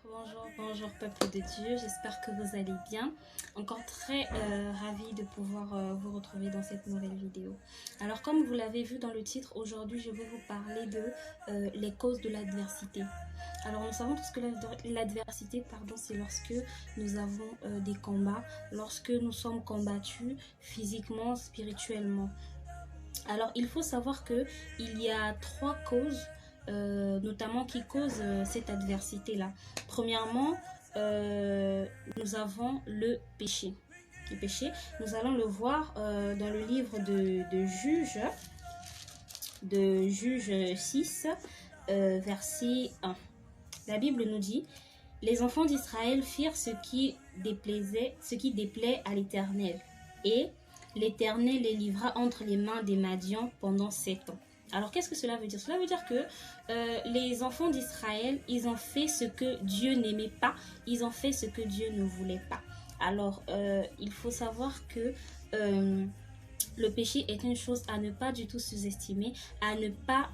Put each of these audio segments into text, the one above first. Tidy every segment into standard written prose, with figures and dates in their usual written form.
Bonjour peuple de Dieu, j'espère que vous allez bien. Encore très ravie de pouvoir vous retrouver dans cette nouvelle vidéo. Alors comme vous l'avez vu dans le titre, aujourd'hui je vais vous parler de les causes de l'adversité. Alors nous savons tous que l'adversité, c'est lorsque nous avons des combats, lorsque nous sommes combattus physiquement, spirituellement. Alors il faut savoir que il y a trois causes notamment qui causent cette adversité-là. Premièrement, nous avons le péché. Le péché, nous allons le voir dans le livre de Juge 6, verset 1. La Bible nous dit: les enfants d'Israël firent ce qui déplaît à l'Éternel, et l'Éternel les livra entre les mains des Madians pendant 7 ans. Alors, qu'est-ce que cela veut dire? Cela veut dire que les enfants d'Israël, ils ont fait ce que Dieu n'aimait pas, ils ont fait ce que Dieu ne voulait pas. Alors, il faut savoir que le péché est une chose à ne pas du tout sous-estimer, à ne pas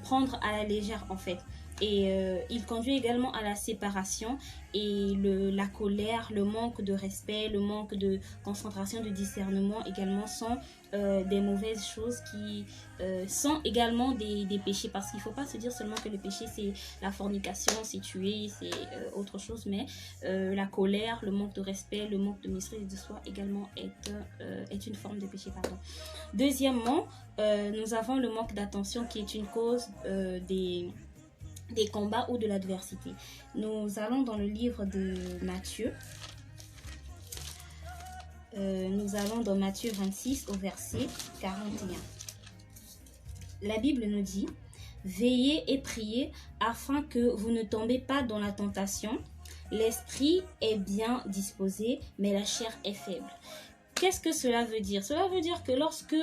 prendre à la légère en fait. Et il conduit également à la séparation et la colère, le manque de respect, le manque de concentration, de discernement également sont des mauvaises choses qui sont également des péchés. Parce qu'il ne faut pas se dire seulement que le péché c'est la fornication, c'est tuer, c'est autre chose, mais la colère, le manque de respect, le manque de maîtrise de soi également est une forme de péché. Pardon. Deuxièmement, nous avons le manque d'attention qui est une cause des combats ou de l'adversité. Nous allons dans le livre de Matthieu. Nous allons dans Matthieu 26 au verset 41. La Bible nous dit: veillez et priez afin que vous ne tombez pas dans la tentation. L'esprit est bien disposé, mais la chair est faible. Qu'est-ce que cela veut dire? Cela veut dire que lorsque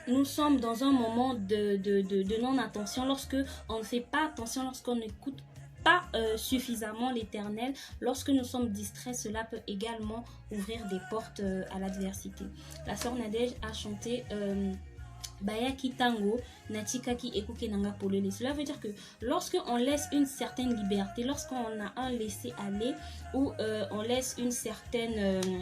nous sommes dans un moment de non-attention, lorsque on ne fait pas attention, lorsqu'on n'écoute pas suffisamment l'Éternel, lorsque nous sommes distraits, cela peut également ouvrir des portes à l'adversité. La sœur Nadège a chanté Bayaki Tango, Natikaki Ekuke Nanga Polele. Cela veut dire que lorsqu'on laisse une certaine liberté, lorsqu'on a un laisser-aller ou on laisse une certaine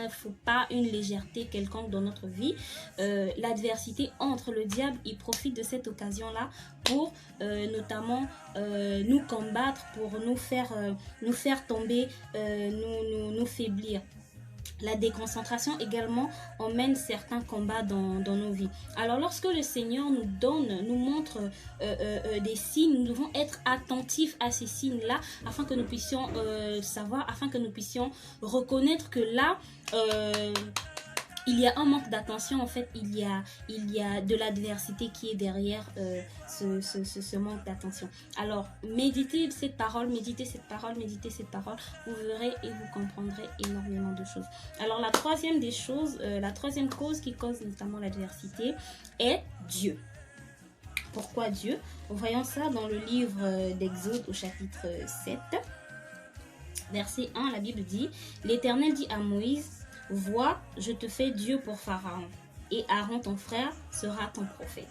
faut pas une légèreté quelconque dans notre vie, l'adversité entre, le diable il profite de cette occasion là pour notamment nous combattre, pour nous faire tomber, nous faiblir. La déconcentration également emmène certains combats dans nos vies. Alors lorsque le Seigneur nous montre des signes, nous devons être attentifs à ces signes-là afin que nous puissions savoir, afin que nous puissions reconnaître que là, il y a un manque d'attention. En fait, il y a de l'adversité qui est derrière ce manque d'attention. Alors, méditez cette parole, méditez cette parole, vous verrez et vous comprendrez énormément de choses. Alors, la troisième des choses, la troisième cause qui cause notamment l'adversité est Dieu. Pourquoi Dieu? Voyons ça dans le livre d'Exode au chapitre 7, verset 1, la Bible dit: l'Éternel dit à Moïse: vois, je te fais Dieu pour Pharaon, et Aaron ton frère sera ton prophète.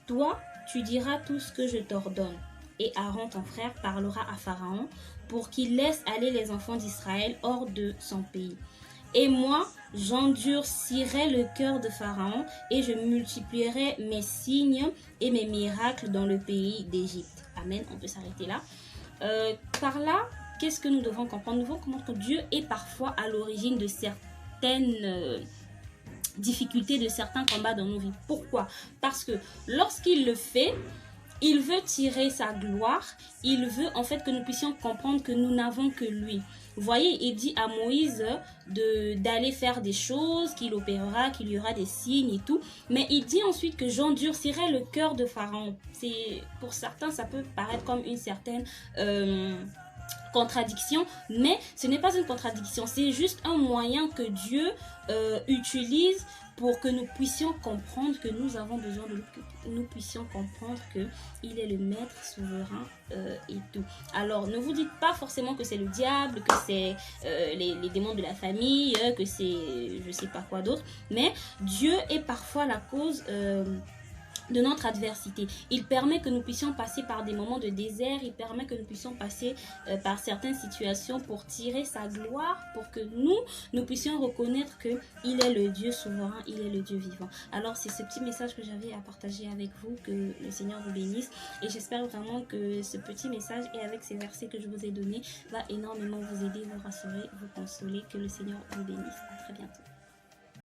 Toi, tu diras tout ce que je t'ordonne, et Aaron ton frère parlera à Pharaon pour qu'il laisse aller les enfants d'Israël hors de son pays. Et moi, j'endurcirai le cœur de Pharaon, et je multiplierai mes signes et mes miracles dans le pays d'Égypte. Amen, on peut s'arrêter là. Par là, qu'est-ce que nous devons comprendre? Nous devons comprendre que Dieu est parfois à l'origine de certaines difficultés, de certains combats dans nos vies. Pourquoi? Parce que lorsqu'il le fait, il veut tirer sa gloire, il veut en fait que nous puissions comprendre que nous n'avons que lui. Vous voyez, il dit à Moïse d'aller faire des choses, qu'il opérera, qu'il y aura des signes et tout. Mais il dit ensuite que j'endurcirai le cœur de Pharaon. Pour certains, ça peut paraître comme une certaine contradiction, mais ce n'est pas une contradiction, c'est juste un moyen que Dieu utilise pour que nous puissions comprendre que nous avons besoin de lui, que nous puissions comprendre qu'il est le maître souverain et tout. Alors, ne vous dites pas forcément que c'est le diable, que c'est les démons de la famille, que c'est je sais pas quoi d'autre, mais Dieu est parfois la cause de notre adversité. Il permet que nous puissions passer par des moments de désert, il permet que nous puissions passer par certaines situations pour tirer sa gloire, pour que nous puissions reconnaître qu'il est le Dieu souverain, il est le Dieu vivant. Alors c'est ce petit message que j'avais à partager avec vous, que le Seigneur vous bénisse, et j'espère vraiment que ce petit message et avec ces versets que je vous ai donnés va énormément vous aider, vous rassurer, vous consoler. Que le Seigneur vous bénisse. À très bientôt.